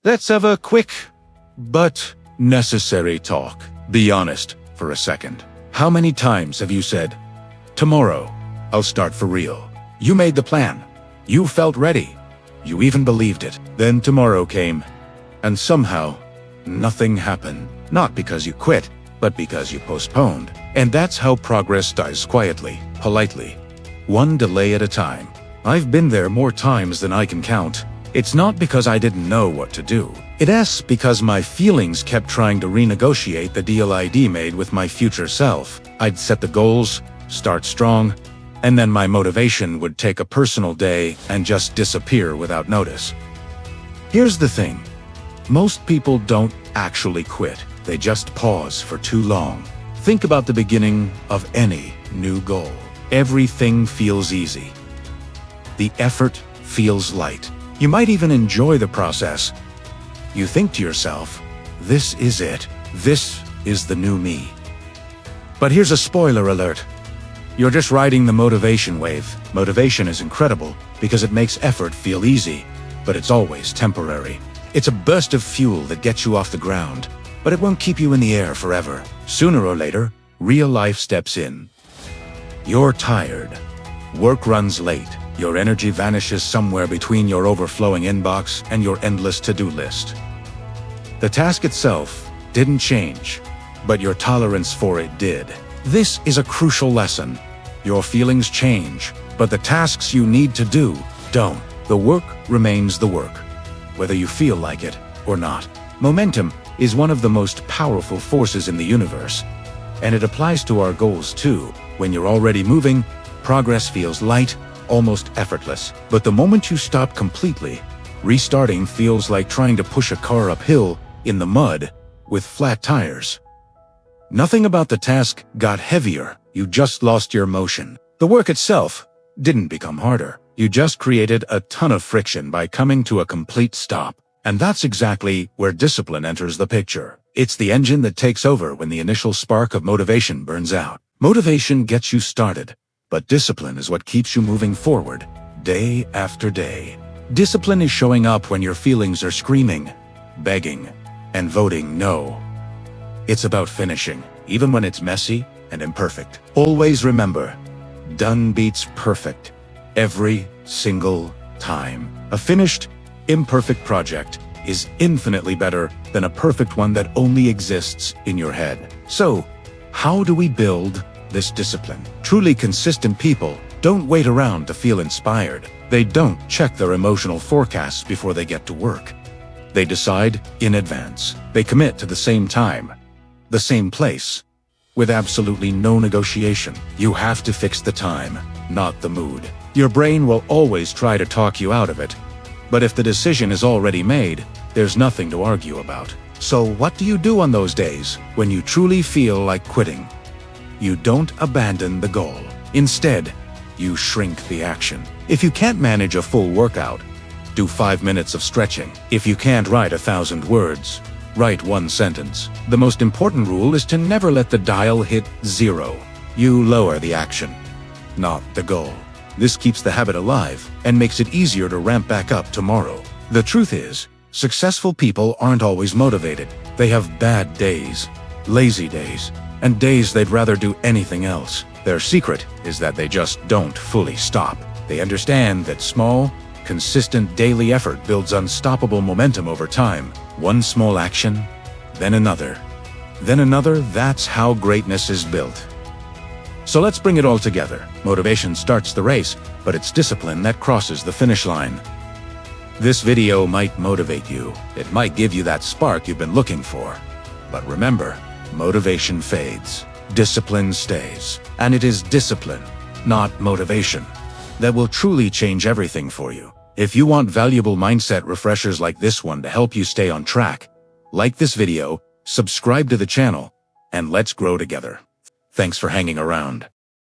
Let's have a quick but necessary talk. Be honest for a second. How many times have you said, "Tomorrow, I'll start for real"? You made the plan. You felt ready. You even believed it. Then tomorrow came, and somehow, nothing happened. Not because you quit, but because you postponed. And that's how progress dies quietly, politely. One delay at a time. I've been there more times than I can count. It's not because I didn't know what to do. It's because my feelings kept trying to renegotiate the deal I'd made with my future self. I'd set the goals, start strong, and then my motivation would take a personal day and just disappear without notice. Here's the thing. Most people don't actually quit. They just pause for too long. Think about the beginning of any new goal. Everything feels easy. The effort feels light. You might even enjoy the process. You think to yourself, this is it. This is the new me. But here's a spoiler alert. You're just riding the motivation wave. Motivation is incredible because it makes effort feel easy, but it's always temporary. It's a burst of fuel that gets you off the ground, but it won't keep you in the air forever. Sooner or later, real life steps in. You're tired. Work runs late. Your energy vanishes somewhere between your overflowing inbox and your endless to-do list. The task itself didn't change, but your tolerance for it did. This is a crucial lesson. Your feelings change, but the tasks you need to do don't. The work remains the work, whether you feel like it or not. Momentum is one of the most powerful forces in the universe, and it applies to our goals too. When you're already moving, progress feels light, almost effortless. But the moment you stop completely, restarting feels like trying to push a car uphill in the mud with flat tires. Nothing about the task got heavier, you just lost your motion. The work itself didn't become harder. You just created a ton of friction by coming to a complete stop. And that's exactly where discipline enters the picture. It's the engine that takes over when the initial spark of motivation burns out. Motivation gets you started, but discipline is what keeps you moving forward, day after day. Discipline is showing up when your feelings are screaming, begging, and voting no. It's about finishing, even when it's messy and imperfect. Always remember, done beats perfect. Every single time. A finished, imperfect project is infinitely better than a perfect one that only exists in your head. So, how do we build this discipline? Truly consistent people don't wait around to feel inspired. They don't check their emotional forecasts before they get to work. They decide in advance. They commit to the same time, the same place, with absolutely no negotiation. You have to fix the time, not the mood. Your brain will always try to talk you out of it, but if the decision is already made, there's nothing to argue about. So what do you do on those days when you truly feel like quitting? You don't abandon the goal. Instead, you shrink the action. If you can't manage a full workout, do 5 minutes of stretching. If you can't write 1,000 words, write 1 sentence. The most important rule is to never let the dial hit 0. You lower the action, not the goal. This keeps the habit alive and makes it easier to ramp back up tomorrow. The truth is, successful people aren't always motivated. They have bad days, lazy days, and days they'd rather do anything else. Their secret is that they just don't fully stop. They understand that small, consistent daily effort builds unstoppable momentum over time. One small action, then another. Then another. That's how greatness is built. So let's bring it all together. Motivation starts the race, but it's discipline that crosses the finish line. This video might motivate you. It might give you that spark you've been looking for. But remember, motivation fades. Discipline stays. And it is discipline, not motivation, that will truly change everything for you. If you want valuable mindset refreshers like this one to help you stay on track, like this video, subscribe to the channel, and let's grow together. Thanks for hanging around.